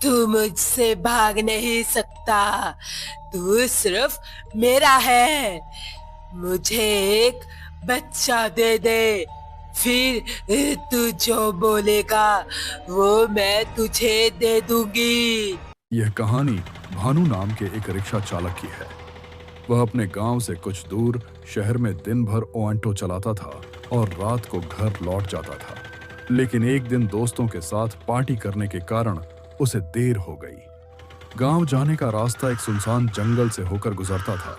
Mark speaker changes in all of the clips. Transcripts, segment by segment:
Speaker 1: तू मुझसे भाग नहीं सकता। तू सिर्फ मेरा है। मुझे एक बच्चा दे दे, फिर तू जो बोलेगा वो मैं तुझे दे दूंगी।
Speaker 2: यह कहानी भानु नाम के एक रिक्शा चालक की है। वह अपने गांव से कुछ दूर शहर में दिन भर ऑटो चलाता था और रात को घर लौट जाता था। लेकिन एक दिन दोस्तों के साथ पार्टी करने के कारण उसे देर हो गई। गांव जाने का रास्ता एक सुनसान जंगल से होकर गुजरता था।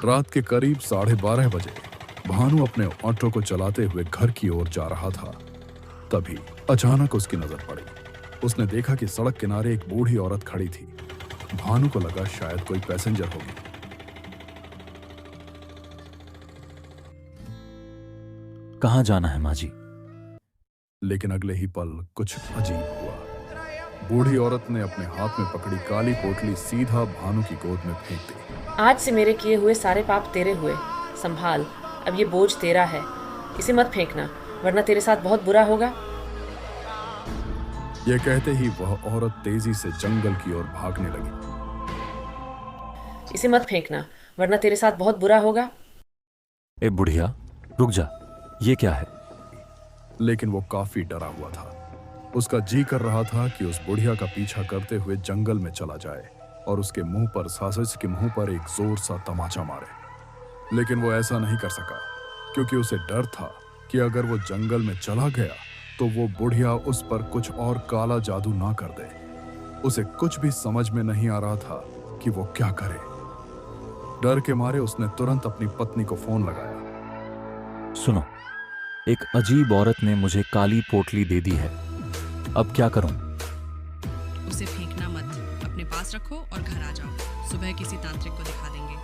Speaker 2: रात के करीब 12:30 बजे भानु अपने ऑटो को चलाते हुए घर की ओर जा रहा था। तभी अचानक उसकी नजर पड़ी। उसने देखा कि सड़क किनारे एक बूढ़ी औरत खड़ी थी। भानु को लगा शायद कोई पैसेंजर होगी।
Speaker 3: कहाँ जाना है माँ जी?
Speaker 2: लेकिन अगले ही पल कुछ अजीब हुआ। बूढ़ी औरत ने अपने हाथ में पकड़ी काली पोटली सीधा भानु की गोद में फेंक दी।
Speaker 4: आज से मेरे किए हुए सारे पाप तेरे हुए। संभाल, अब ये बोझ तेरा है। इसे मत फेंकना, वरना तेरे साथ बहुत बुरा होगा।
Speaker 2: यह कहते ही वह औरत तेजी से जंगल की ओर भागने लगी।
Speaker 4: इसे मत फेंकना, वरना तेरे साथ बहुत बुरा होगा।
Speaker 3: ए बुढ़िया, रुक जा, ये क्या है?
Speaker 2: लेकिन वो काफी डरा हुआ था। उसका जी कर रहा था कि उस बुढ़िया का पीछा करते हुए जंगल में चला जाए और उसके मुंह पर साजिश के मुंह पर एक जोर सा तमाचा मारे। लेकिन वो ऐसा नहीं कर सका, क्योंकि उसे डर था कि अगर वो जंगल में चला गया तो वो बुढ़िया उस पर कुछ और काला जादू ना कर दे। उसे कुछ भी समझ में नहीं आ रहा था कि वो क्या करे। डर के मारे उसने तुरंत अपनी पत्नी को फोन लगाया।
Speaker 3: सुनो, एक अजीब औरत ने मुझे काली पोटली दे दी है। अब क्या करूं?
Speaker 5: उसे फेंकना मत, अपने पास रखो और घर आ जाओ। सुबह किसी तांत्रिक को दिखा देंगे।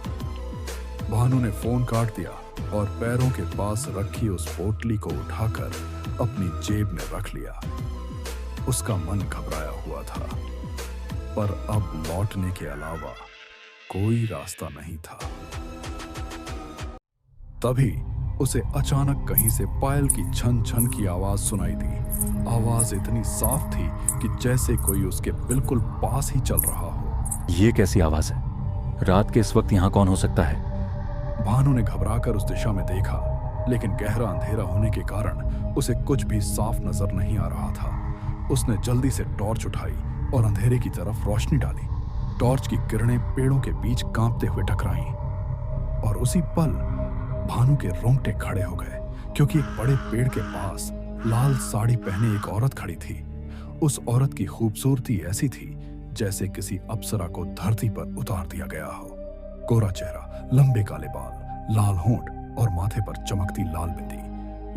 Speaker 2: भानु ने फोन काट दिया और पैरों के पास रखी उस पोटली को उठाकर अपनी जेब में रख लिया। उसका मन घबराया हुआ था, पर अब लौटने के अलावा कोई रास्ता नहीं था। तभी उसे अचानक कहीं से पायल की छन छन की आवाज सुनाई दी। आवाज इतनी साफ थी कि जैसे कोई उसके बिल्कुल पास ही चल रहा हो।
Speaker 3: ये कैसी आवाज है? रात के इस वक्त यहाँ कौन हो सकता है?
Speaker 2: भानु ने घबराकर उस दिशा में देखा, लेकिन गहरा अंधेरा होने के कारण उसे कुछ भी साफ नजर नहीं आ रहा था। उसने जल्दी से टॉर्च उठाई और अंधेरे की तरफ रोशनी डाली। टॉर्च की किरणें पेड़ों के बीच कांपते हुए टकराईं और उसी पल भानु के रोंगटे खड़े हो गए, क्योंकि एक बड़े पेड़ के पास लाल साड़ी पहने एक औरत खड़ी थी। उस औरत की खूबसूरती ऐसी थी जैसे किसी अप्सरा को धरती पर उतार दिया गया हो। कोरा चेहरा, लंबे काले बाल, लाल होंठ और माथे पर चमकती लाल बिंदी।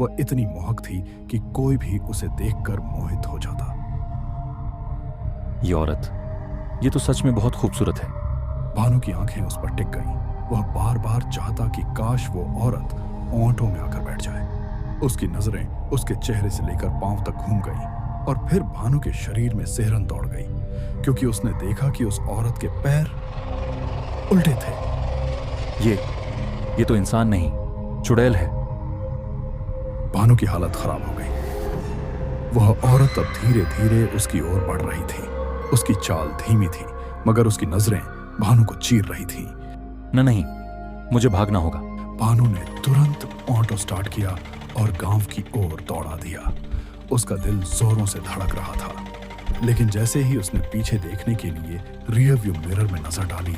Speaker 2: वह इतनी मोहक थी कि कोई भी उसे देखकर मोहित हो जाता।
Speaker 3: ये औरत, ये तो सच में बहुत खूबसूरत है।
Speaker 2: भानु की आंखें उस पर टिक गईं। वह बार बार चाहता कि काश वो औरत ओंठों में आकर बैठ जाए। उसकी नजरें उसके चेहरे से लेकर पांव तक घूम गईं और फिर भानु के शरीर में सिहरन दौड़ गई, क्योंकि उसने देखा कि उस औरत के पैर उल्टे थे।
Speaker 3: ये तो इंसान नहीं, चुड़ैल है।
Speaker 2: भानु की हालत खराब हो गई। वह औरत अब धीरे धीरे उसकी ओर बढ़ रही थी। उसकी चाल धीमी थी, मगर उसकी नजरें भानु को चीर रही थी।
Speaker 3: नहीं, मुझे भागना होगा।
Speaker 2: भानु ने तुरंत ऑटो स्टार्ट किया और गांव की ओर दौड़ा दिया। उसका दिल जोरों से धड़क रहा था, लेकिन जैसे ही उसने पीछे देखने के लिए रियर व्यू मिरर में नजर डाली,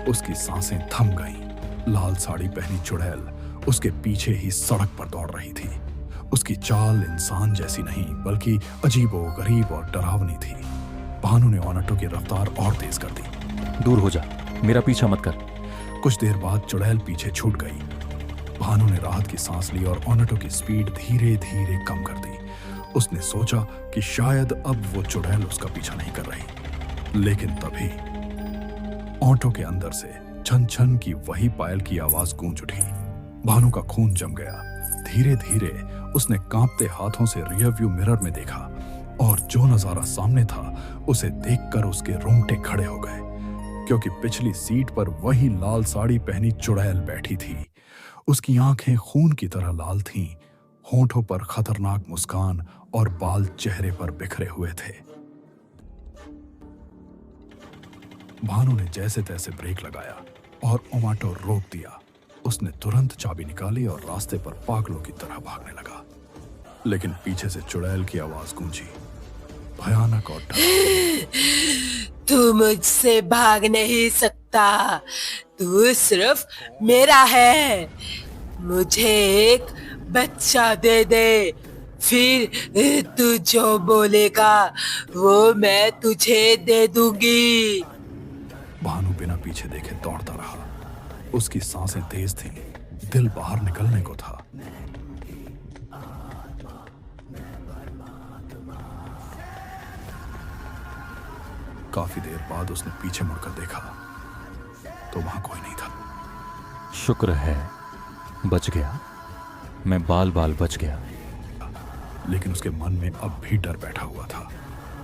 Speaker 2: उसकी सांसें थम गईं। लाल साड़ी पहनी चुड़ैल उसके पीछे ही सड़क पर दौड़ रही थी। उसकी चाल इंसान जैसी नहीं, बल्कि अजीबो-गरीब और डरावनी थी। भानु ने ऑटो की रफ्तार और तेज कर दी।
Speaker 3: दूर हो जा, मेरा पीछा मत कर।
Speaker 2: कुछ देर बाद चुड़ैल पीछे छूट गई। भानु ने राहत की सांस ली और ऑटो की स्पीड धीरे धीरे कम कर दी। उसने सोचा कि शायद अब वो चुड़ैल उसका पीछा नहीं कर रही। लेकिन तभी ऑटो के अंदर से छन छन की वही पायल की आवाज गूंज उठी। भानु का खून जम गया। धीरे धीरे उसने कांपते हाथों से रियर व्यू मिरर में देखा और जो नजारा सामने था उसे देखकर उसके रोंगटे खड़े हो गए, क्योंकि पिछली सीट पर वही लाल साड़ी पहनी चुड़ैल बैठी थी। उसकी आंखें खून की तरह लाल थीं, होंठों पर खतरनाक मुस्कान और बाल चेहरे पर बिखरे हुए थे। भानु ने जैसे तैसे ब्रेक लगाया और ओमाटो रोक दिया। उसने तुरंत चाबी निकाली और रास्ते पर पागलों की तरह भागने लगा, लेकिन पीछे से चुड़ैल की आवाज गूंजी, भयानक और
Speaker 1: तू मुझसे भाग नहीं सकता, तू सिर्फ मेरा है। मुझे एक बच्चा दे दे, फिर तू जो बोलेगा वो मैं तुझे दे दूंगी।
Speaker 2: भानु बिना पीछे देखे दौड़ता रहा। उसकी सांसें तेज थीं, दिल बाहर निकलने को था। काफी देर बाद उसने पीछे मुड़कर देखा तो वहां कोई नहीं था।
Speaker 3: शुक्र है बच गया, मैं बाल बाल बच गया।
Speaker 2: लेकिन उसके मन में अब भी डर बैठा हुआ था,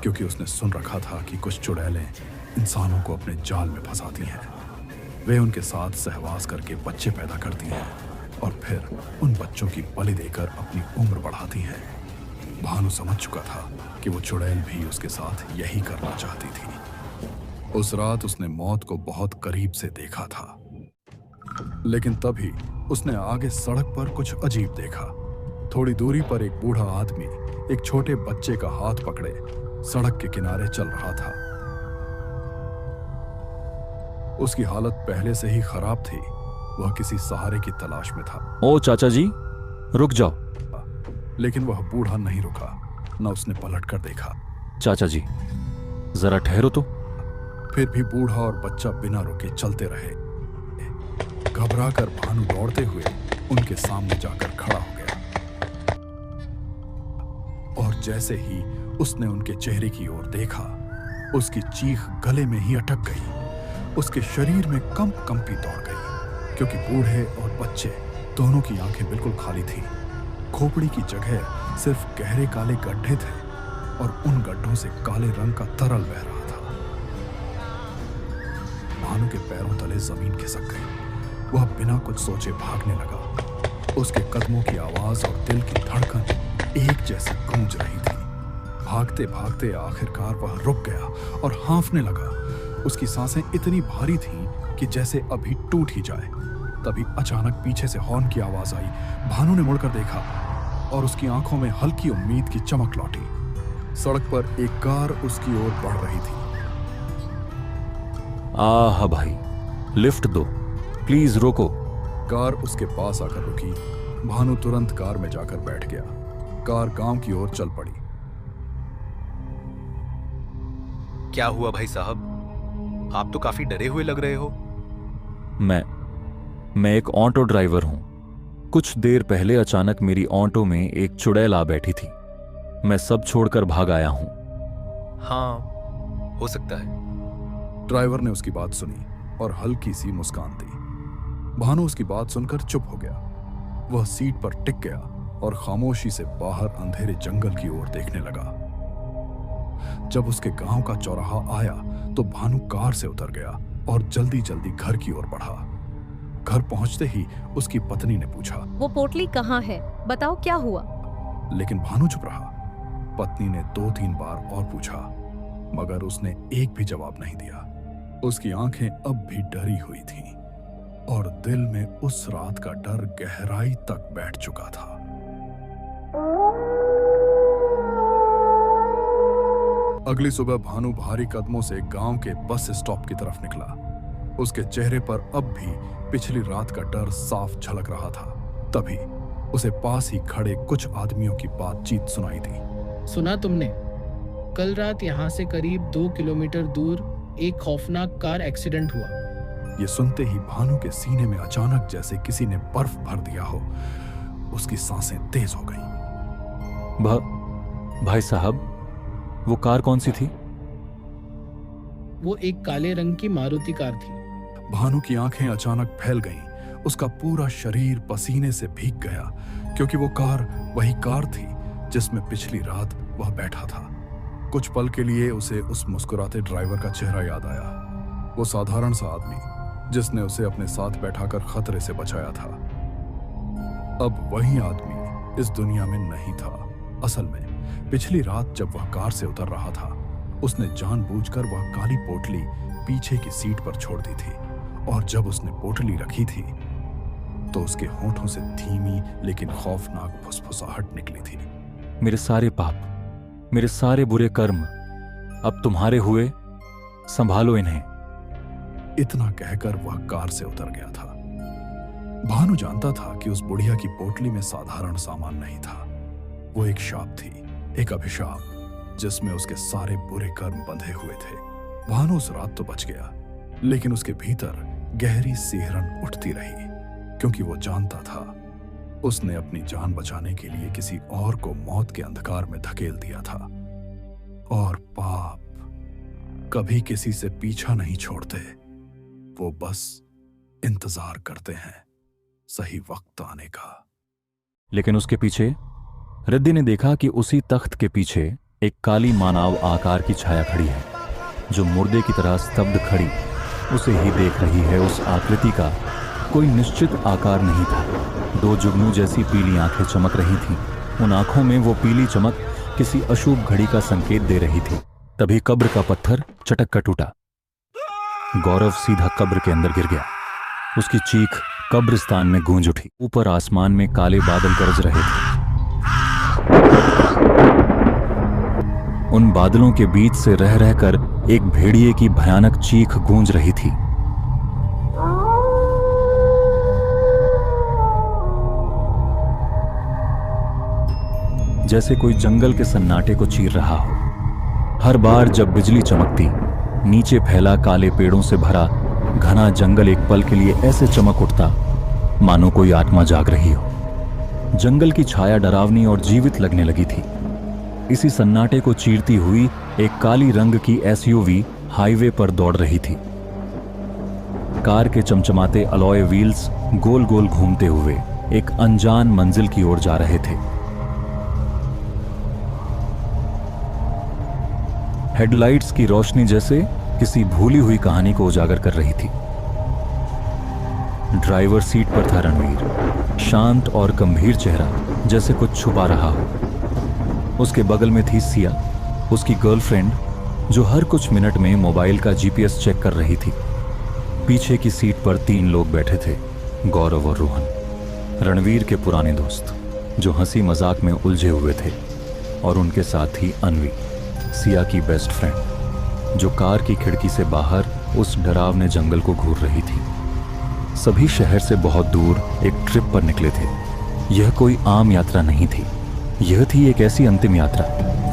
Speaker 2: क्योंकि उसने सुन रखा था कि कुछ चुड़ैलें इंसानों को अपने जाल में फंसाती हैं। वे उनके साथ सहवास करके बच्चे पैदा करती हैं और फिर उन बच्चों की बलि देकर अपनी उम्र बढ़ाती हैं। भानु समझ चुका था कि वो चुड़ैल भी उसके साथ यही करना चाहती थी। उस रात उसने मौत को बहुत करीब से देखा था, लेकिन तभी उसने आगे सड़क पर कुछ अजीब देखा। थोड़ी दूरी पर एक बूढ़ा आदमी एक छोटे बच्चे का हाथ पकड़े सड़क के किनारे चल रहा था। उसकी हालत पहले से ही खराब थी। वह किसी सहारे की तलाश में था।
Speaker 3: ओ चाचा जी, रुक जाओ।
Speaker 2: लेकिन वह बूढ़ा नहीं रुका, न उसने पलट कर देखा।
Speaker 3: चाचा जी जरा ठहरो तो।
Speaker 2: फिर भी बूढ़ा और बच्चा बिना रुके चलते रहे। घबराकर भानु दौड़ते हुए उनके सामने जाकर खड़ा हो गया, और जैसे ही उसने उनके चेहरे की ओर देखा, उसकी चीख गले में ही अटक गई। उसके शरीर में कंपी दौड़ गई, क्योंकि बूढ़े और बच्चे दोनों की आंखें बिल्कुल खाली थीं। खोपड़ी की जगह सिर्फ गहरे काले गड्ढे थे और उन गड्ढों से काले रंग का तरल बह रहा था। भानु के पैरों तले जमीन खिसक गई। वह बिना कुछ सोचे भागने लगा। उसके कदमों की आवाज और दिल की धड़कन एक जैसी गूंज रही थी। भागते भागते आखिरकार वह रुक गया और हाँफने लगा। उसकी सांसें इतनी भारी थीं कि जैसे अभी टूट ही जाए। तभी अचानक पीछे से हॉर्न की आवाज आई। भानु ने मुड़कर देखा और उसकी आंखों में हल्की उम्मीद की चमक लौटी। सड़क पर एक कार उसकी ओर बढ़ रही थी।
Speaker 3: आह भाई, लिफ्ट दो प्लीज, रोको।
Speaker 2: कार उसके पास आकर रुकी। भानु तुरंत कार में जाकर बैठ गया। कार गांव की ओर चल पड़ी।
Speaker 6: क्या हुआ भाई साहब? आप तो काफी डरे हुए लग रहे हो।
Speaker 3: मैं एक ऑटो ड्राइवर हूं। कुछ देर पहले अचानक मेरी ऑटो में एक चुड़ैल आ बैठी थी। मैं सब छोड़कर भाग आया हूं।
Speaker 6: हाँ, हो सकता है।
Speaker 2: ड्राइवर ने उसकी बात सुनी और हल्की सी मुस्कान दी। भानु उसकी बात सुनकर चुप हो गया। वह सीट पर टिक गया और खामोशी से बाहर अंधेरे जंगल की ओर देखने लगा। जब उसके गांव का चौराहा आया तो भानु कार से उतर गया और जल्दी जल्दी घर की ओर बढ़ा। घर पहुंचते ही उसकी पत्नी ने पूछा,
Speaker 7: वो पोटली कहाँ है? बताओ क्या हुआ?
Speaker 2: लेकिन भानु चुप रहा। पत्नी ने 2-3 बार और पूछा, मगर उसने एक भी जवाब नहीं दिया। उसकी आंखें अब भी डरी हुई थीं और दिल में उस रात का डर गहराई तक बैठ चुका था। अगली सुबह भानु भारी कदमों से गांव के बस स्टॉप की तरफ निकला। उसके चेहरे पर अब भी पिछली रात का डर साफ झलक रहा था। तभी उसे पास ही खड़े कुछ आदमियों की बातचीत सुनाई दी।
Speaker 8: सुना तुमने? कल रात यहाँ से करीब 2 किलोमीटर दूर एक खौफनाक कार एक्सीडेंट हुआ।
Speaker 2: ये सुनते ही भानु के सीने में अचानक जैसे किसी ने बर्फ भर दिया हो। उसकी सांसें तेज हो गईं।
Speaker 3: भाई साहब, वो कार कौन सी थी?
Speaker 8: वो एक काले रंग की मारुति कार थी।
Speaker 2: भानु की आंखें अचानक फैल गईं। उसका पूरा शरीर पसीने से भीग गया, क्योंकि वो कार वही कार थी जिसमें पिछली रात वह बैठा था। कुछ पल के लिए उसे उस मुस्कुराते ड्राइवर का चेहरा याद आया। वो साधारण सा आदमी जिसने उसे अपने साथ बैठाकर खतरे से बचाया था। अब वही आदमी इस दुनिया में नहीं था। असल में पिछली रात जब वह कार से उतर रहा था, उसने जानबूझकर वह काली पोटली पीछे की सीट पर छोड़ दी थी, और जब उसने पोटली रखी थी तो उसके होठों से धीमी लेकिन खौफनाक फुसफुसाहट निकली थी।
Speaker 3: मेरे सारे पाप, मेरे सारे बुरे कर्म अब तुम्हारे हुए, संभालो इन्हें।
Speaker 2: इतना कहकर वह कार से उतर गया था। भानु जानता था कि उस बुढ़िया की पोटली में साधारण सामान नहीं था। वो एक शाप थी, एक अभिशाप जिसमें उसके सारे बुरे कर्म बंधे हुए थे। भानु उस रात तो बच गया, लेकिन उसके भीतर गहरी सिहरन उठती रही, क्योंकि वो जानता था उसने अपनी जान बचाने के लिए किसी और को मौत के अंधकार में धकेल दिया था। और पाप कभी किसी से पीछा नहीं छोड़ते, वो बस इंतजार करते हैं सही वक्त आने का।
Speaker 3: लेकिन उसके पीछे रिद्धि ने देखा कि उसी तख्त के पीछे एक काली मानव आकार की छाया खड़ी है, जो मुर्दे की तरह स्तब्ध खड़ी उसे ही देख रही है। उस आकृति का कोई निश्चित आकार नहीं था। 2 जुगनू जैसी पीली आंखें चमक रही थीं। उन आंखों में वो पीली चमक किसी अशुभ घड़ी का संकेत दे रही थी। तभी कब्र का पत्थर चटक कर टूटा। गौरव सीधा कब्र के अंदर गिर गया। उसकी चीख कब्रिस्तान में गूंज उठी। ऊपर आसमान में काले बादल गरज रहे थे। उन बादलों के बीच से रह रहकर एक भेड़िए की भयानक चीख गूंज रही थी। जैसे कोई जंगल के सन्नाटे को चीर रहा हो। हर बार जब बिजली चमकती, नीचे फैला काले पेड़ों से भरा घना जंगल एक पल के लिए ऐसे चमक उठता मानो कोई आत्मा जाग रही हो। जंगल की छाया डरावनी और जीवित लगने लगी थी। इसी सन्नाटे को चीरती हुई एक काली रंग की एसयूवी हाईवे पर दौड़ रही थी। कार के चमचमाते अलॉय व्हील्स गोल गोल घूमते हुए एक अनजान मंजिल की ओर जा रहे थे। हेडलाइट्स की रोशनी जैसे किसी भूली हुई कहानी को उजागर कर रही थी। ड्राइवर सीट पर था रणवीर, शांत और गंभीर चेहरा, जैसे कुछ छुपा रहा हो। उसके बगल में थी सिया, उसकी गर्लफ्रेंड, जो हर कुछ मिनट में मोबाइल का जीपीएस चेक कर रही थी। पीछे की सीट पर 3 लोग बैठे थे, गौरव और रोहन, रणवीर के पुराने दोस्त, जो हंसी मजाक में उलझे हुए थे, और उनके साथ ही अनवी, सिया की बेस्ट फ्रेंड, जो कार की खिड़की से बाहर उस डरावने जंगल को घूर रही थी। सभी शहर से बहुत दूर एक ट्रिप पर निकले थे। यह कोई आम यात्रा नहीं थी। यह थी एक ऐसी अंतिम यात्रा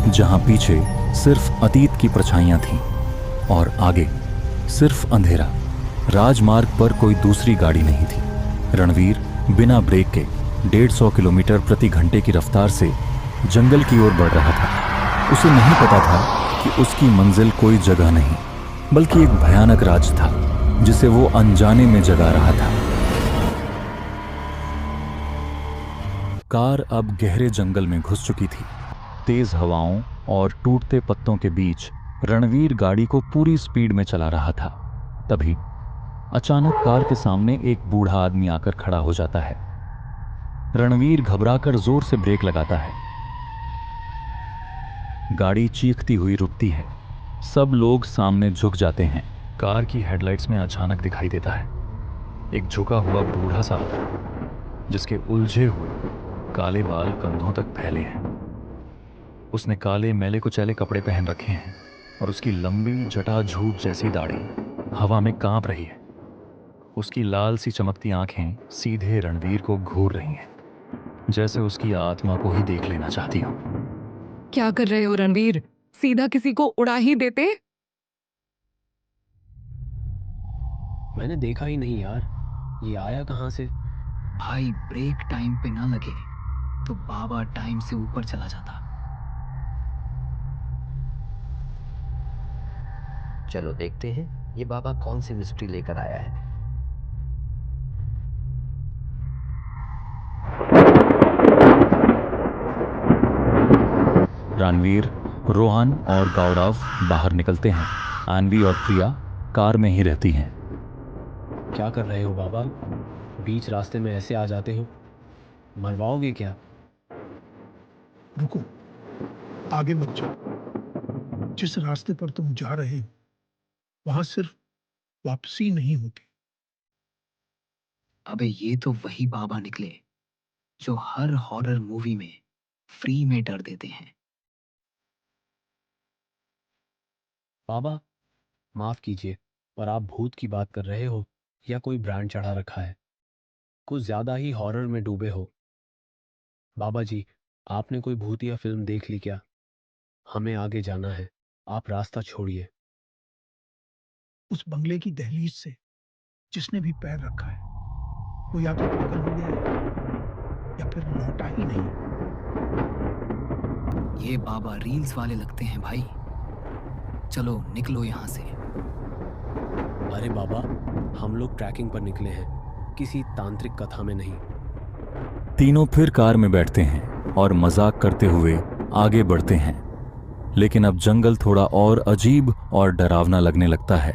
Speaker 3: जहां पीछे सिर्फ अतीत की परछाइयां थीं और आगे सिर्फ अंधेरा। राजमार्ग पर कोई दूसरी गाड़ी नहीं थी। रणवीर बिना ब्रेक के 150 किलोमीटर प्रति घंटे की रफ्तार से जंगल की ओर बढ़ रहा था। उसे नहीं पता था कि उसकी मंजिल कोई जगह नहीं, बल्कि एक भयानक राज था जिसे वो अनजाने में जगा रहा था। कार अब गहरे जंगल में घुस चुकी थी। तेज हवाओं और टूटते पत्तों के बीच रणवीर गाड़ी को पूरी स्पीड में चला रहा था। तभी अचानक कार के सामने एक बूढ़ा आदमी आकर खड़ा हो जाता है। रणवीर घबराकर जोर से ब्रेक लगाता है। गाड़ी चीखती हुई रुकती है। सब लोग सामने झुक जाते हैं। कार की हेडलाइट्स में अचानक दिखाई देता है एक झुका हुआ बूढ़ा सा आदमी, जिसके उलझे हुए काले बाल कंधों तक फैले हैं। उसने काले मैले कुचैले कपड़े पहन रखे हैं और उसकी लंबी जटाझूट जैसी दाढ़ी हवा में कांप रही है। उसकी लाल सी चमकती आंखें सीधे रणवीर को घूर रही हैं, जैसे उसकी आत्मा को ही देख लेना चाहती हो।
Speaker 9: क्या कर रहे हो रणवीर? सीधा किसी को उड़ा ही देते।
Speaker 10: मैंने देखा ही नहीं यार, ये आया कहाँ से?
Speaker 11: भाई ब्रेक टाइम पे ना लगे तो बाबा टाइम से ऊपर चला जाता।
Speaker 10: चलो देखते हैं ये बाबा कौन सी मिस्ट्री लेकर आया है।
Speaker 3: रणवीर, रोहन और गौरव बाहर निकलते हैं। अन्वी और प्रिया कार में ही रहती हैं।
Speaker 10: क्या कर रहे हो बाबा? बीच रास्ते में ऐसे आ जाते हो, मरवाओगे क्या?
Speaker 11: रुको,
Speaker 12: आगे मत जाओ। जिस रास्ते पर तुम जा रहे हो वहां सिर्फ वापसी नहीं होती।
Speaker 11: अबे ये तो वही बाबा निकले जो हर हॉरर मूवी में फ्री में डर देते हैं।
Speaker 10: बाबा माफ कीजिए, पर आप भूत की बात कर रहे हो या कोई ब्रांड चढ़ा रखा है? कुछ ज्यादा ही हॉरर में डूबे हो। बाबा जी, आपने कोई भूतिया फिल्म देख ली क्या? हमें आगे जाना है, आप रास्ता छोड़िए।
Speaker 12: उस बंगले की दहलीज से जिसने भी पैर रखा है वो या तो पागल हो गया है या फिर लौटा ही नहीं।
Speaker 11: ये बाबा रील्स वाले लगते हैं भाई। चलो निकलो यहाँ से।
Speaker 10: अरे बाबा, हम लोग ट्रैकिंग पर निकले हैं, किसी तांत्रिक कथा में नहीं।
Speaker 3: तीनों फिर कार में बैठते हैं और मजाक करते हुए आगे बढ़ते हैं, लेकिन अब जंगल थोड़ा और अजीब और डरावना लगने लगता है।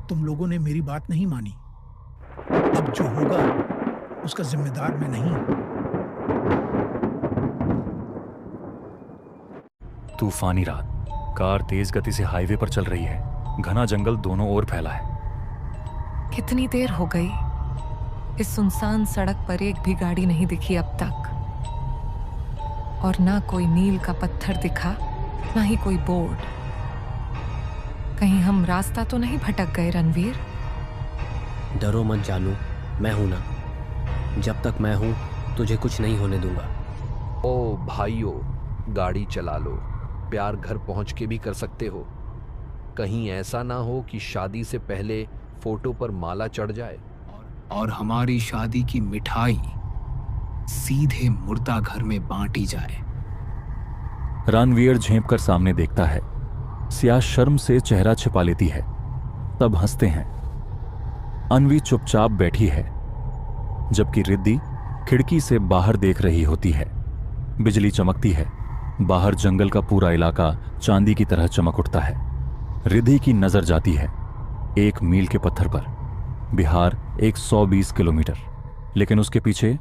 Speaker 12: तुम लोगों ने मेरी बात नहीं मानी। अब जो होगा उसका जिम्मेदार मैं नहीं।
Speaker 3: तूफानी रात, कार तेज गति से हाईवे पर चल रही है। घना जंगल दोनों ओर फैला है।
Speaker 13: कितनी देर हो गई? इस सुनसान सड़क पर एक भी गाड़ी नहीं दिखी अब तक, और ना कोई मील का पत्थर दिखा, ना ही कोई बोर्ड। कहीं हम रास्ता तो नहीं भटक गए रणवीर?
Speaker 10: डरो मत जानू, मैं हूं ना। जब तक मैं हूं तुझे कुछ नहीं होने दूंगा।
Speaker 14: ओ भाइयों, गाड़ी चला लो, प्यार घर पहुंच के भी कर सकते हो। कहीं ऐसा ना हो कि शादी से पहले फोटो पर माला चढ़ जाए
Speaker 11: और हमारी शादी की मिठाई सीधे मुर्दा घर में बांटी जाए।
Speaker 3: रणवीर झेंप कर सामने देखता है। सिया शर्म से चेहरा छिपा लेती है। तब हंसते हैं। अन्वी चुपचाप बैठी है, जबकि रिद्धि खिड़की से बाहर देख रही होती है। बिजली चमकती है। बाहर जंगल का पूरा इलाका चांदी की तरह चमक उठता है। रिद्धि की नजर जाती है एक मील के पत्थर पर। बिहार 120 किलोमीटर। लेकिन उसके पीछे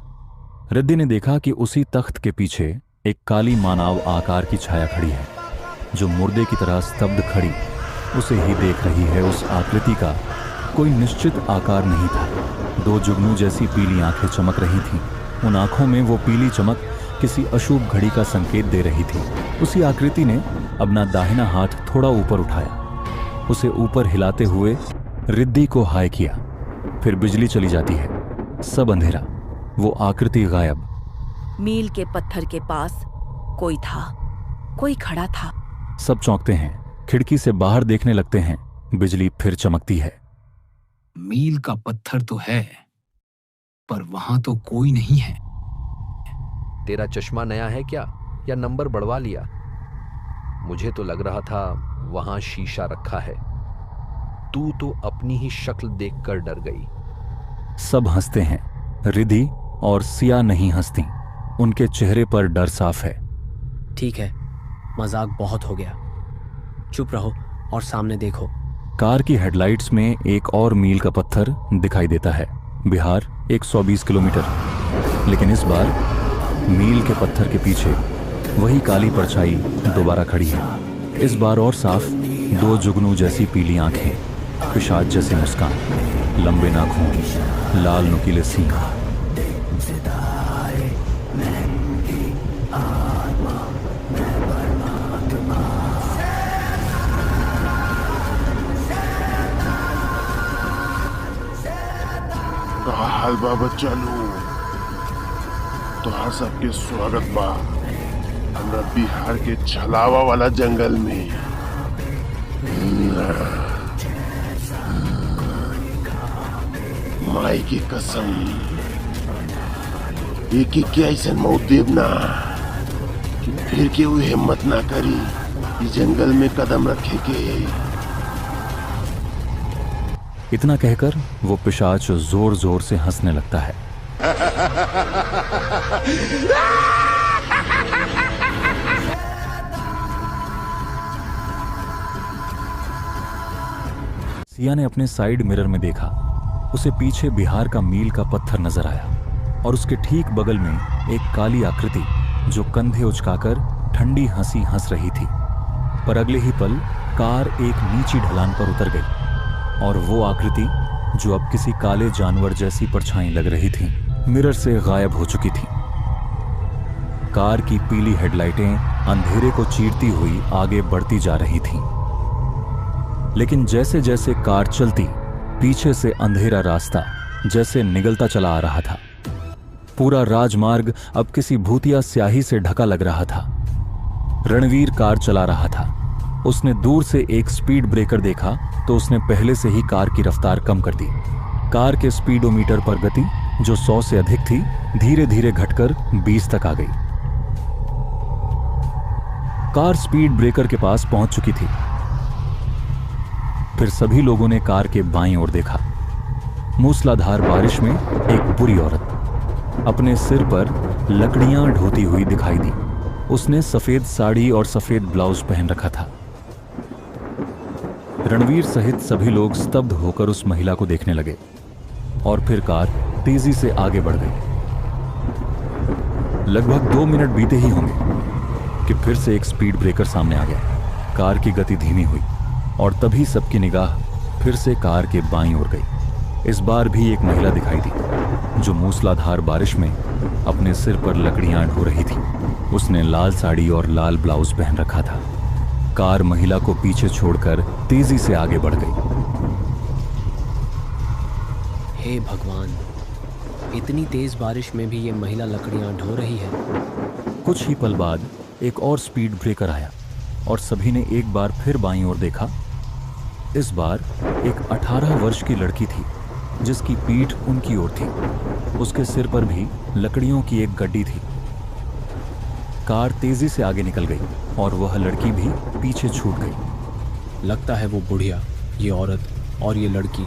Speaker 3: रिद्धि ने देखा कि उसी तख्त के पीछे एक काली मानव आकार की छाया खड़ी है, जो मुर्दे की तरह स्तब्ध खड़ी उसे ही देख रही है। उस आकृति का कोई निश्चित आकार नहीं था। दो जुगनू जैसी पीली आंखें चमक रही थीं। उन आंखों में वो पीली चमक किसी अशुभ घड़ी का संकेत दे रही थी। उसी आकृति ने अपना दाहिना हाथ थोड़ा ऊपर उठाया, उसे ऊपर हिलाते हुए रिद्धि को हाय किया। फिर बिजली चली जाती है। सब अंधेरा, वो आकृति गायब।
Speaker 15: मील के पत्थर के पास कोई था, कोई खड़ा था।
Speaker 3: सब चौंकते हैं, खिड़की से बाहर देखने लगते हैं। बिजली फिर चमकती है।
Speaker 11: मील का पत्थर तो है, पर वहां तो कोई नहीं है।
Speaker 14: तेरा चश्मा नया है क्या, या नंबर बढ़वा लिया? मुझे तो लग रहा था वहां शीशा रखा है। तू तो अपनी ही शक्ल देखकर डर गई।
Speaker 3: सब हंसते हैं। रिद्धि और सिया नहीं हंसती। उनके चेहरे पर डर साफ है।
Speaker 10: ठीक है, मजाक बहुत हो गया। चुप रहो और सामने देखो।
Speaker 3: कार की हेडलाइट्स में एक और मील का पत्थर दिखाई देता है। बिहार 120 किलोमीटर। लेकिन इस बार मील के पत्थर के पीछे वही काली परछाई दोबारा खड़ी है। इस बार और साफ, दो जुगनू जैसी पीली आंखें, पिशाच जैसी मुस्कान, लंबे नाखून, लाल नुकीले सींग।
Speaker 16: हाल बा बच्चा लोग, तोहार सबके स्वागत बा हमरा बिहार के छलावा वाला जंगल में। माई की कसम, एक एक ऐसा मौत देव ना कि फिर के वो हिम्मत ना करी इस जंगल में कदम रखे के।
Speaker 3: इतना कहकर वो पिशाच जोर जोर से हंसने लगता है। सिया ने अपने साइड मिरर में देखा। उसे पीछे बिहार का मील का पत्थर नजर आया और उसके ठीक बगल में एक काली आकृति जो कंधे उचकाकर ठंडी हंसी हंस रही थी। पर अगले ही पल कार एक नीची ढलान पर उतर गई और वो आकृति जो अब किसी काले जानवर जैसी परछाई लग रही थी, मिरर से गायब हो चुकी थी। कार की पीली हेडलाइटें अंधेरे को चीरती हुई आगे बढ़ती जा रही थीं। लेकिन जैसे जैसे कार चलती, पीछे से अंधेरा रास्ता जैसे निगलता चला आ रहा था। पूरा राजमार्ग अब किसी भूतिया स्याही से ढका लग रहा था। रणवीर कार चला रहा था। उसने दूर से एक स्पीड ब्रेकर देखा तो उसने पहले से ही कार की रफ्तार कम कर दी। कार के स्पीडोमीटर पर गति जो 100 से अधिक थी, धीरे धीरे घटकर 20 तक आ गई। कार स्पीड ब्रेकर के पास पहुंच चुकी थी। फिर सभी लोगों ने कार के बाईं ओर देखा। मूसलाधार बारिश में एक बुरी औरत अपने सिर पर लकड़ियां ढोती हुई दिखाई दी। उसने सफेद साड़ी और सफेद ब्लाउज पहन रखा था। रणवीर सहित सभी लोग स्तब्ध होकर उस महिला को देखने लगे और फिर कार तेजी से आगे बढ़ गई। लगभग 2 मिनट बीते ही होंगे कि फिर से एक स्पीड ब्रेकर सामने आ गया। कार की गति धीमी हुई और तभी सबकी निगाह फिर से कार के बाईं ओर गई। इस बार भी एक महिला दिखाई दी जो मूसलाधार बारिश में अपने सिर पर लकड़ियां ढो रही थी। उसने लाल साड़ी और लाल ब्लाउज पहन रखा था। कार महिला को पीछे छोड़कर तेजी से आगे बढ़ गई।
Speaker 10: हे भगवान, इतनी तेज बारिश में भी ये महिला लकड़ियां ढो रही है।
Speaker 3: कुछ ही पल बाद एक और स्पीड ब्रेकर आया और सभी ने एक बार फिर बाईं ओर देखा। इस बार एक 18 वर्ष की लड़की थी जिसकी पीठ उनकी ओर थी। उसके सिर पर भी लकड़ियों की एक गड्डी थी। कार तेजी से आगे निकल गई और वह लड़की भी पीछे छूट गई।
Speaker 10: लगता है वो बुढ़िया, ये औरत और ये लड़की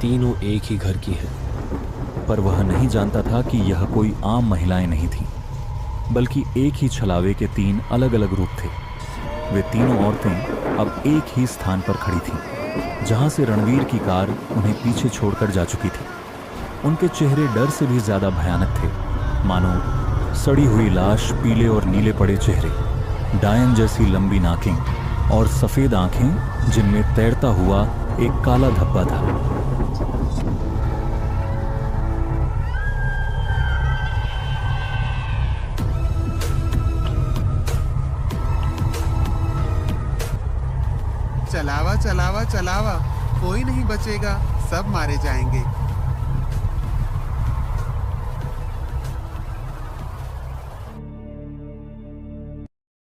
Speaker 10: तीनों एक ही घर की हैं।
Speaker 3: पर वह नहीं जानता था कि यह कोई आम महिलाएं नहीं थीं, बल्कि एक ही छलावे के 3 अलग अलग रूप थे। वे तीनों औरतें अब एक ही स्थान पर खड़ी थीं, जहां से रणवीर की कार उन्हें पीछे छोड़कर जा चुकी थी। उनके चेहरे डर से भी ज्यादा भयानक थे, मानो सड़ी हुई लाश, पीले और नीले पड़े चेहरे, डायन जैसी लंबी नाकें और सफेद आंखें जिनमें तैरता हुआ एक काला धब्बा था।
Speaker 17: चलावा चलावा चलावा, कोई नहीं बचेगा, सब मारे जाएंगे।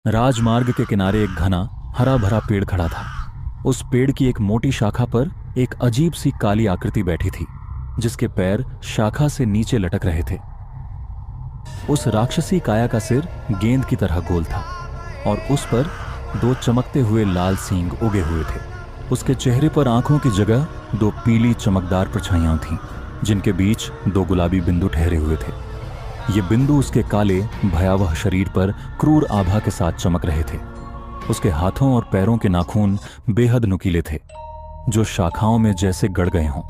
Speaker 3: राजमार्ग के किनारे एक घना हरा भरा पेड़ खड़ा था। उस पेड़ की एक मोटी शाखा पर एक अजीब सी काली आकृति बैठी थी, जिसके पैर शाखा से नीचे लटक रहे थे। उस राक्षसी काया का सिर गेंद की तरह गोल था और उस पर 2 चमकते हुए लाल सींग उगे हुए थे। उसके चेहरे पर आंखों की जगह 2 पीली चमकदार परछाइयां थीं, जिनके बीच 2 गुलाबी बिंदु ठहरे हुए थे। ये बिंदु उसके काले भयावह शरीर पर क्रूर आभा के साथ चमक रहे थे। उसके हाथों और पैरों के नाखून बेहद नुकीले थे, जो शाखाओं में जैसे गड़ गए हों।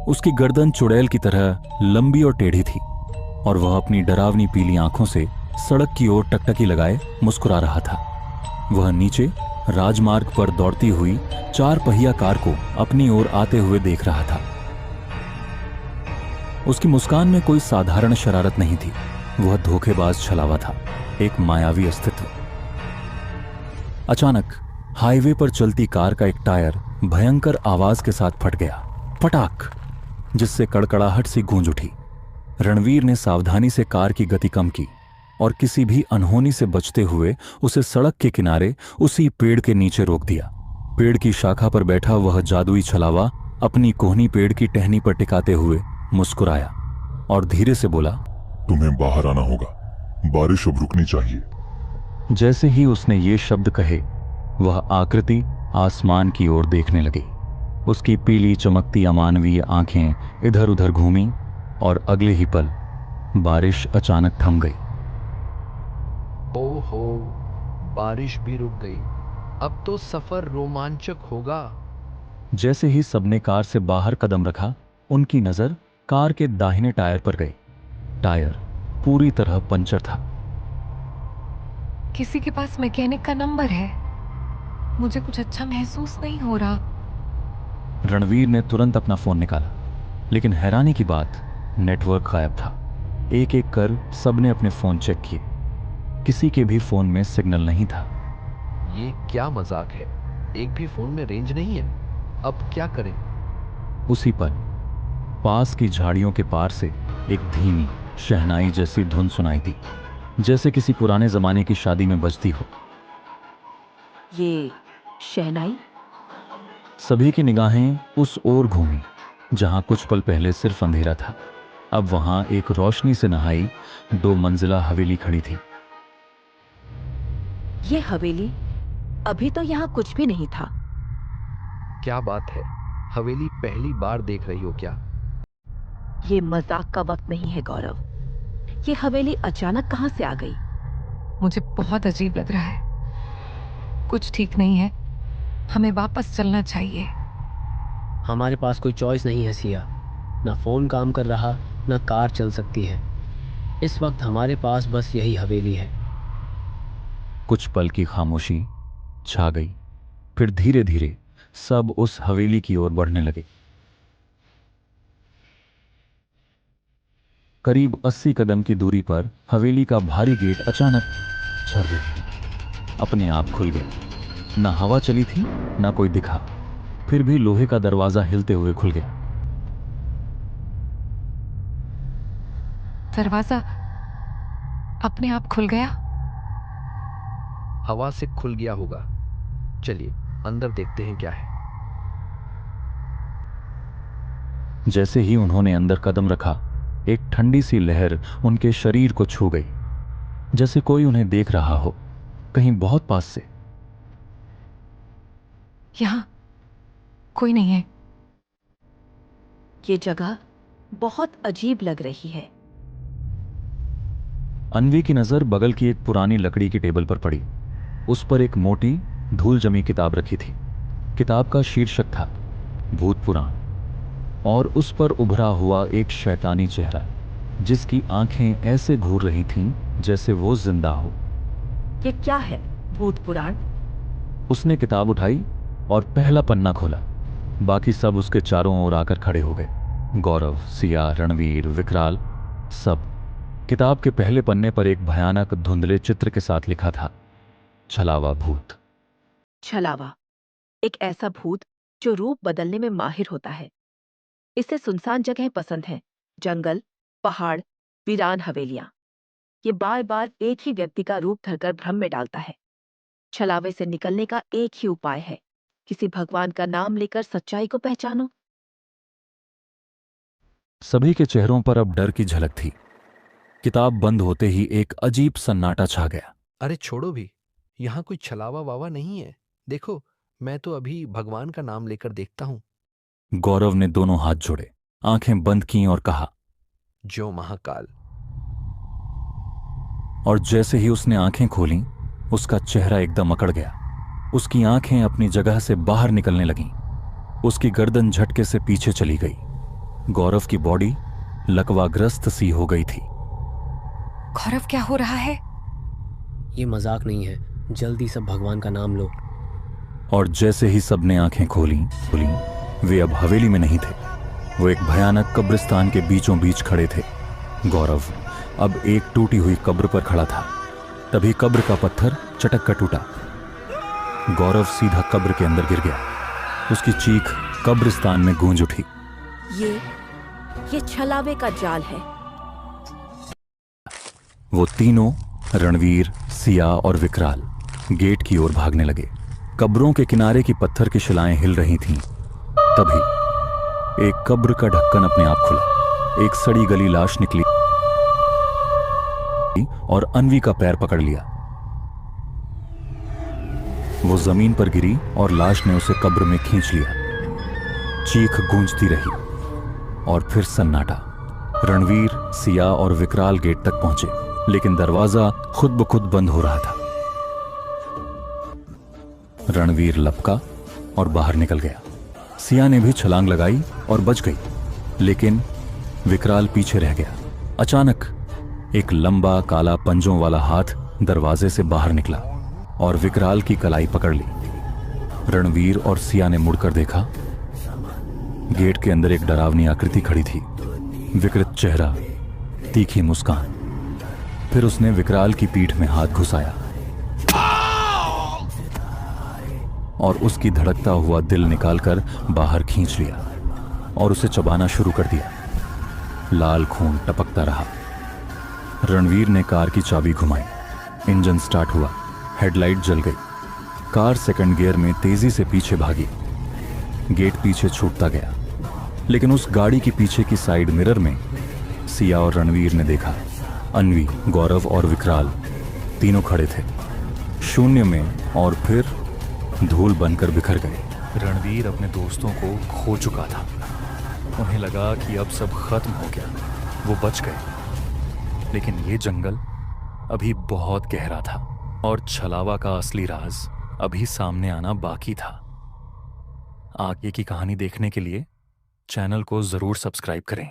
Speaker 3: उसकी गर्दन चुड़ैल की तरह लंबी और टेढ़ी थी और वह अपनी डरावनी पीली आंखों से सड़क की ओर टकटकी लगाए मुस्कुरा रहा था। वह नीचे राजमार्ग पर दौड़ती हुई 4 पहिया कार को अपनी ओर आते हुए देख रहा था। उसकी मुस्कान में कोई साधारण शरारत नहीं थी, वह धोखेबाज छलावा था, एक मायावी अस्तित्व। अचानक हाईवे पर चलती कार का एक टायर भयंकर आवाज के साथ फट गया, पटाक, जिससे कड़कड़ाहट सी गूंज उठी। रणवीर ने सावधानी से कार की गति कम की और किसी भी अनहोनी से बचते हुए उसे सड़क के किनारे उसी पेड़ के नीचे रोक दिया। पेड़ की शाखा पर बैठा वह जादुई छलावा अपनी कोहनी पेड़ की टहनी पर टिकाते हुए मुस्कुराया और धीरे से बोला,
Speaker 18: तुम्हें बाहर आना होगा, बारिश अब रुकनी चाहिए।
Speaker 3: जैसे ही उसने ये शब्द कहे, वह आकृति आसमान की ओर देखने लगी। उसकी पीली चमकती अमानवीय आंखें इधर उधर घूमी और अगले ही पल बारिश अचानक थम गई।
Speaker 14: ओहो, बारिश भी रुक गई। अब तो सफर रोमांचक होगा।
Speaker 3: जैसे ही सबने कार से बाहर कदम रखा, उनकी नजर कार के दाहिने टायर पर गई। टायर पूरी तरह पंचर था।
Speaker 13: किसी के पास मैकेनिक का नंबर है? मुझे कुछ अच्छा महसूस नहीं हो रहा।
Speaker 3: रणवीर ने तुरंत अपना फोन निकाला, लेकिन हैरानी की बात, नेटवर्क गायब था। एक एक कर सबने अपने फोन चेक किए, किसी के भी फोन में सिग्नल नहीं था।
Speaker 14: ये क्या मजाक है? एक भी फोन में रेंज नहीं है। अब क्या करें?
Speaker 3: उसी पर पास की झाड़ियों के पार से एक धीमी शहनाई जैसी धुन सुनाई दी, जैसे किसी पुराने जमाने की शादी में बजती हो।
Speaker 15: ये शहनाई?
Speaker 3: सभी की निगाहें उस ओर घूमी जहां कुछ पल पहले सिर्फ अंधेरा था। अब वहां एक रोशनी से नहाई 2 मंजिला हवेली खड़ी थी।
Speaker 15: ये हवेली? अभी तो यहाँ कुछ भी नहीं था।
Speaker 14: क्या बात है? हवेली पहली बार देख रही हो क्या?
Speaker 15: ये मजाक का वक्त नहीं है गौरव। ये हवेली अचानक कहाँ से आ गई?
Speaker 13: मुझे बहुत अजीब लग रहा है। कुछ ठीक नहीं है। हमें वापस चलना चाहिए।
Speaker 10: हमारे पास कोई चॉइस नहीं है सिया। ना फोन काम कर रहा, ना कार चल सकती है। इस वक्त हमारे पास बस यही हवेली है।
Speaker 3: कुछ पल की खामोशी छा गई, फिर धीरे धीरे सब उस हवेली की ओर बढ़ने लगे। करीब 80 कदम की दूरी पर हवेली का भारी गेट अचानक अपने आप खुल गया। ना हवा चली थी, ना कोई दिखा, फिर भी लोहे का दरवाजा हिलते हुए खुल गया।
Speaker 13: दरवाजा अपने आप खुल गया?
Speaker 14: हवा से खुल गया होगा। चलिए अंदर देखते हैं क्या है।
Speaker 3: जैसे ही उन्होंने अंदर कदम रखा, एक ठंडी सी लहर उनके शरीर को छू गई, जैसे कोई उन्हें देख रहा हो, कहीं बहुत पास से।
Speaker 13: यहां कोई नहीं है।
Speaker 15: ये जगह बहुत अजीब लग रही है।
Speaker 3: अन्वी की नजर बगल की एक पुरानी लकड़ी की टेबल पर पड़ी। उस पर एक मोटी धूल जमी किताब रखी थी। किताब का शीर्षक था भूत पुराण, और उस पर उभरा हुआ एक शैतानी चेहरा, जिसकी आंखें ऐसे घूर रही थीं जैसे वो जिंदा हो।
Speaker 15: ये क्या है? भूत पुराण?
Speaker 3: उसने किताब उठाई और पहला पन्ना खोला। बाकी सब उसके चारों ओर आकर खड़े हो गए। गौरव, सिया, रणवीर, विकराल, सब। किताब के पहले पन्ने पर एक भयानक धुंधले चित्र के साथ लिखा था, छलावा भूत।
Speaker 15: छलावा, एक ऐसा भूत जो रूप बदलने में माहिर होता है। इसे सुनसान जगह पसंद है, जंगल, पहाड़, वीरान हवेलियां। ये बार बार एक ही व्यक्ति का रूप धरकर भ्रम में डालता है। छलावे से निकलने का एक ही उपाय है, किसी भगवान का नाम लेकर सच्चाई को पहचानो।
Speaker 3: सभी के चेहरों पर अब डर की झलक थी। किताब बंद होते ही एक अजीब सन्नाटा छा गया।
Speaker 14: अरे छोड़ो भी, यहाँ कोई छलावा वावा नहीं है। देखो, मैं तो अभी भगवान का नाम लेकर देखता हूँ।
Speaker 3: गौरव ने दोनों हाथ जोड़े, आंखें बंद की और कहा,
Speaker 14: जो महाकाल।
Speaker 3: और जैसे ही उसने आंखें खोलीं, उसका चेहरा एकदम अकड़ गया। उसकी आंखें अपनी जगह से बाहर निकलने लगीं। उसकी गर्दन झटके से पीछे चली गई। गौरव की बॉडी लकवाग्रस्त सी हो गई थी।
Speaker 13: गौरव, क्या हो रहा है?
Speaker 10: ये मजाक नहीं है, जल्दी सब भगवान का नाम लो।
Speaker 3: और जैसे ही सबने आंखें खोली, वे अब हवेली में नहीं थे। वो एक भयानक कब्रिस्तान के बीचों बीच खड़े थे। गौरव अब एक टूटी हुई कब्र पर खड़ा था। तभी कब्र का पत्थर चटक कर टूटा। गौरव सीधा कब्र के अंदर गिर गया। उसकी चीख कब्रिस्तान में गूंज उठी।
Speaker 15: ये छलावे का जाल है।
Speaker 3: वो तीनों, रणवीर, सिया और विकराल, गेट की ओर भागने लगे। कब्रों के किनारे की पत्थर की शिलाएं हिल रही थीं। तभी एक कब्र का ढक्कन अपने आप खुला। एक सड़ी गली लाश निकली और अन्वी का पैर पकड़ लिया। वो जमीन पर गिरी और लाश ने उसे कब्र में खींच लिया। चीख गूंजती रही और फिर सन्नाटा। रणवीर, सिया और विकराल गेट तक पहुंचे, लेकिन दरवाजा खुद ब खुद बंद हो रहा था। रणवीर लपका और बाहर निकल गया। सिया ने भी छलांग लगाई और बच गई, लेकिन विकराल पीछे रह गया। अचानक एक लंबा काला पंजों वाला हाथ दरवाजे से बाहर निकला और विकराल की कलाई पकड़ ली। रणवीर और सिया ने मुड़कर देखा। गेट के अंदर एक डरावनी आकृति खड़ी थी, विकृत चेहरा, तीखी मुस्कान। फिर उसने विकराल की पीठ में हाथ घुसाया और उसकी धड़कता हुआ दिल निकालकर बाहर खींच लिया और उसे चबाना शुरू कर दिया। लाल खून टपकता रहा। रणवीर ने कार की चाबी घुमाई, इंजन स्टार्ट हुआ, हेडलाइट जल गई। कार सेकंड गियर में तेजी से पीछे भागी। गेट पीछे छूटता गया, लेकिन उस गाड़ी की पीछे की साइड मिरर में सिया और रणवीर ने देखा अन्वी, गौरव और विकराल तीनों खड़े थे शून्य में, और फिर धूल बनकर बिखर गए। रणवीर अपने दोस्तों को खो चुका था। उन्हें लगा कि अब सब खत्म हो गया, वो बच गए। लेकिन ये जंगल अभी बहुत गहरा था और छलावा का असली राज अभी सामने आना बाकी था। आगे की कहानी देखने के लिए चैनल को जरूर सब्सक्राइब करें।